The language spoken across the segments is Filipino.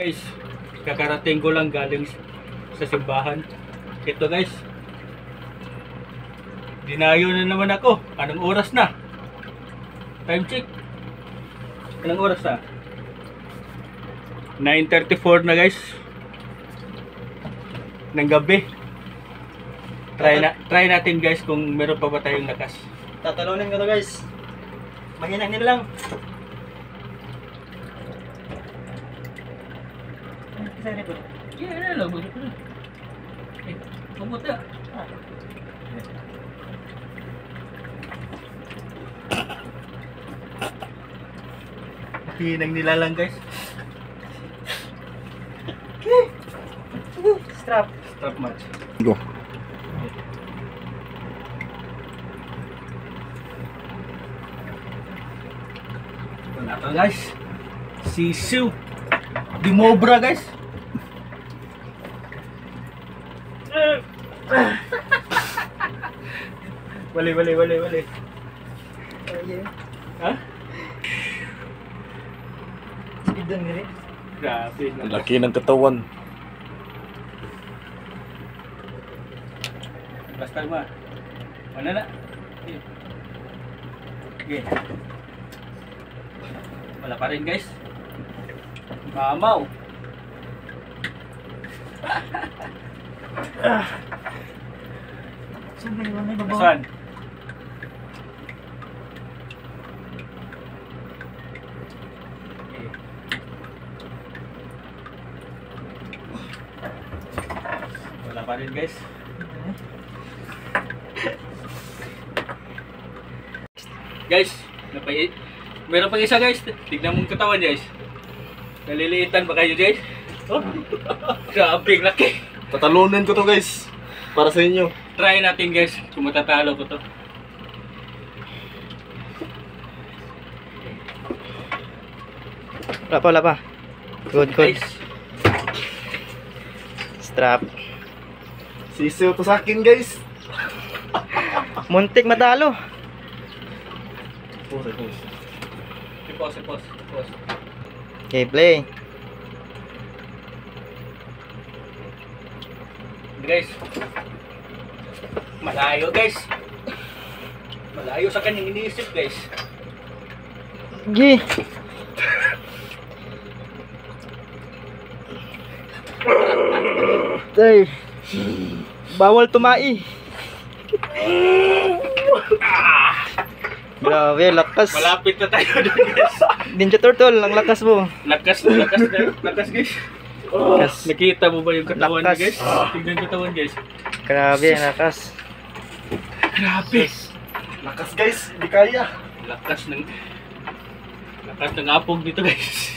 Guys, kakarating ko lang galing sa simbahan. Ito guys, dinayo na naman ako. Anong oras na? Time check. Anong oras na? 9:34 na guys ng gabi. Try natin guys kung meron pa ba tayong lakas. Tatalunin ko to guys. Mahina-hina lang. Isa nito. Yeah, lang. Pumunta. Hinang nila lang guys. Strap. Strap match. Go. Wala ka guys. Sisiw. Dimobra guys. Wali. Ha? Speed doon nila. Grabe. Laki ng katawan. Basta mo. Ano na? Okay. Wala pa rin guys. Mamaw. Saan ba yung may babaw? Saan? Wala pa rin guys. Guys, meron pang isa guys. Tignan mong katawan guys. Naliliitan ba kayo guys? Oh? Grabe laki. Tatalunin ko to guys. Para sa inyo. Try natin guys kung matatalo ko to. Wala pa. Good. Guys, Strap. Sisiw to sa akin guys. Muntik matalo. pause. Okay, play. Guys, malayo guys. Malayo sa kanyang iniisip guys. Gi. Tay. Bawal tumai. Grabe, lakas. Malapit na tayo doon guys. Ninja Turtle, ang lakas mo. Lakas guys. Lakas. Nakita mo ba yung katawan niya Lakas. guys? Tingnan yung katawan guys. Grabe, ang lakas. Grabe. Lakas guys. Hindi kaya. Lakas ng apog dito guys.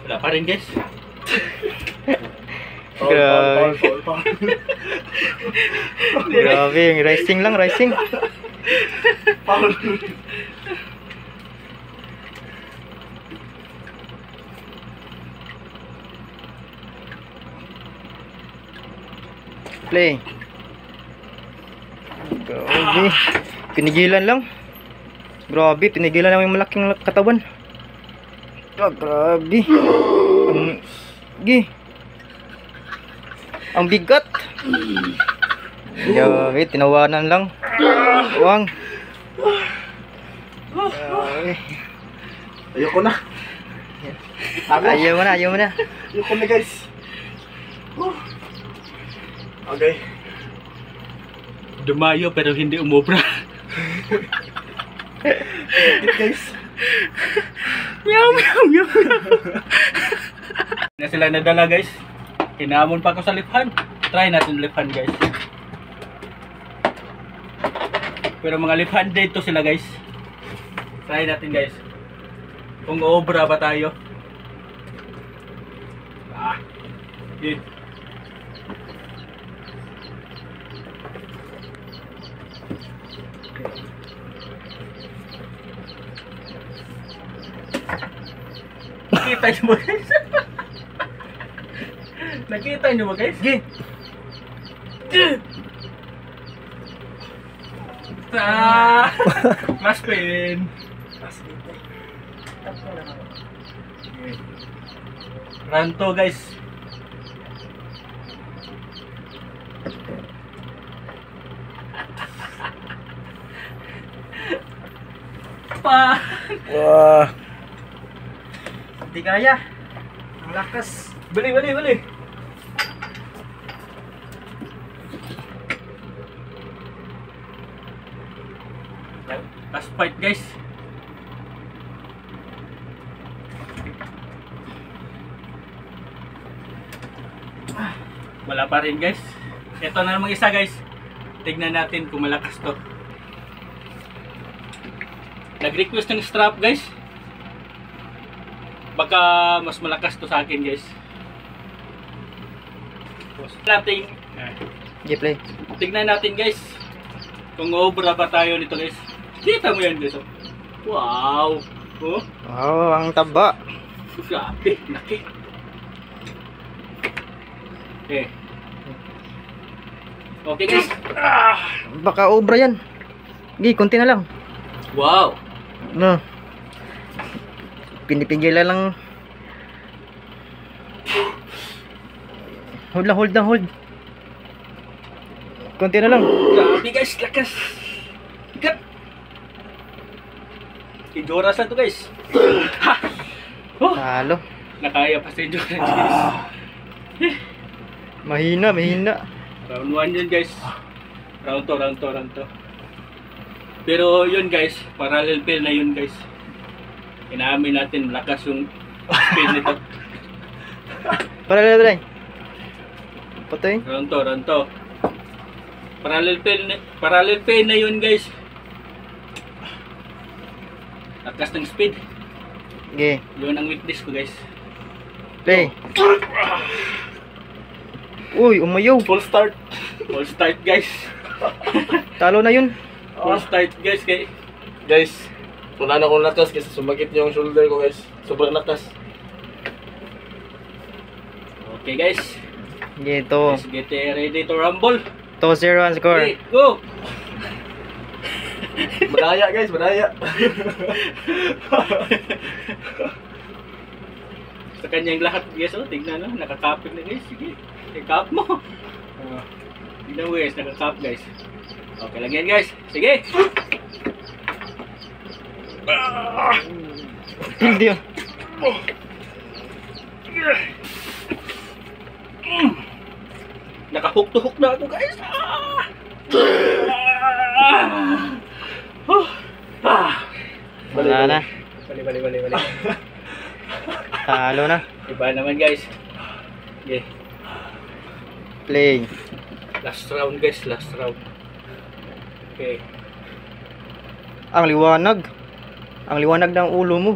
Wala pa rin guys. Grabe. Grabe, rising lang. Paul. Play. Grabe. Pinigilan lang. Grabe, pinigilan lang yung malaking katawan. Grabe. Ang bigat. Grabe, tinawanan lang. Wang. Grabe. Ayoko na. Ayaw mo na. Ayoko na guys. Okay. Dumayo pero hindi umobra. Guys. Meow. Na sila nadala guys. Hinamon pa ako sa liphan. Try natin liphan guys. Pero mga liphan dito sila guys. Try natin guys. Kung obra ba tayo. Yun. Nakita nyo ba guys? Nakita nyo ba guys? Ah! Mas pin. Round 2 guys. Pa! Wah. Hindi kaya. Ang lakas. Bali, bali, bali. Last fight guys. Wala pa rin guys. Ito na namang isa guys. Tignan natin kung malakas to. Nag-request ng strap guys. Baka mas malakas to sa akin guys. Natin. Play. Tignan natin guys. Kung obra pa tayo nito guys. Kita mo yan guys. Wow. Oh. Wow, ang taba. Grabe. Laki. Okay. Okay guys. Baka obra yan. Gi, konti na lang. Wow. No. Pinipigilan lang. Hold lang, hold lang, hold. Konti na lang. Grabe guys, lakas. Gat. Endurance lang to guys. Ha! Oh, Talo. nakaya pa sa endurance guys. Mahina, mahina. Round 1 yun guys. Round 2, round 2, round 2. Pero yun guys, parallel pair na yun guys. Inaamin natin malakas yung speed nito. Para. Patay. Round 2, round 2. Parallel pair na yun guys. Lakas ng speed. Okay. Yun ang weakness ko guys. Play. Uy, umayaw. Full start. All start guys. Talo na yun. All start guys kay. Guys, wala na akong lakas kasi sumakit yung shoulder ko guys. Sobrang lakas. Okay guys. Gito. Let's get ready to rumble. 2-0 ang score. Okay, go. Madaya guys, madaya. Sa kanyang lahat guys, oh, tignan no, nakakapit na guys. Sige, i-cap mo. Tignan mo guys, nakakap guys. Okay lang yan guys. Sige. Hindi yun. Nakahook to hook na ako guys. Wala na. Bali. Talo na. Iba naman guys. Okay. Play. Last round guys, last round. Okay. Ang liwanag. Ang liwanag ng ulo mo.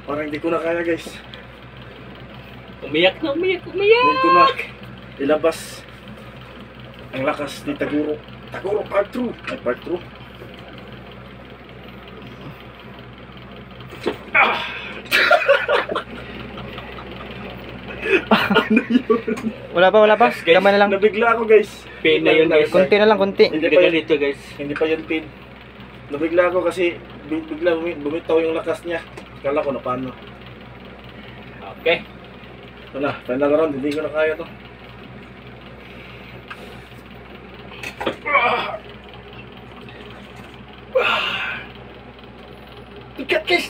Parang hindi ko na kaya guys. Umiyak na, umiyak. Hindi ko na ilabas ang lakas ni Taguro. Taguro part 2. Ay, part 2. Wala pa. Yes, guys. Tama na lang. Nabigla ako guys. Pain na yun guys. Konti na lang, konti. Hindi Hindi pa ka yun, dito guys. hindi pa yun pin. Nabigla ako kasi bigla bumitaw yung lakas niya. Kala ko na paano. Okay. Ito na, final round. Hindi ko na kaya to. Ikat guys.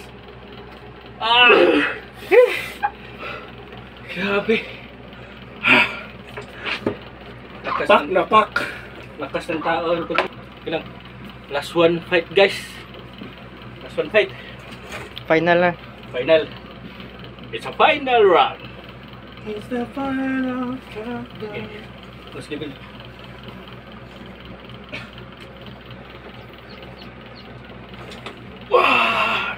Grabe. Lakas Pak ng, na pak. lakas ng tao. Ilang. Last one fight guys. Last one fight. Final na. Final. It's a final round. It's the final countdown. Okay. Let's give it. Wow!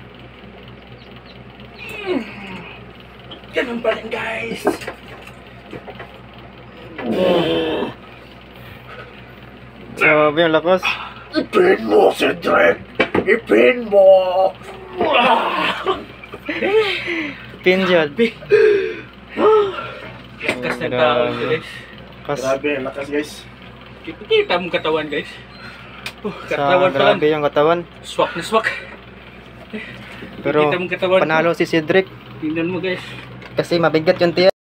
Ganun pa rin guys. Grabe ang lakas. Ipin mo, Cedric! Ipin mo! Pin dyan. Lakas ng tao guys. Kas. Grabe, lakas guys. Kita mong katawan guys. Katawan pa lang. grabe yung katawan. Swak na swak. Pero Kita mong katawan ko. panalo si Cedric Tingnan mo guys. kasi mabigat yung tiyan.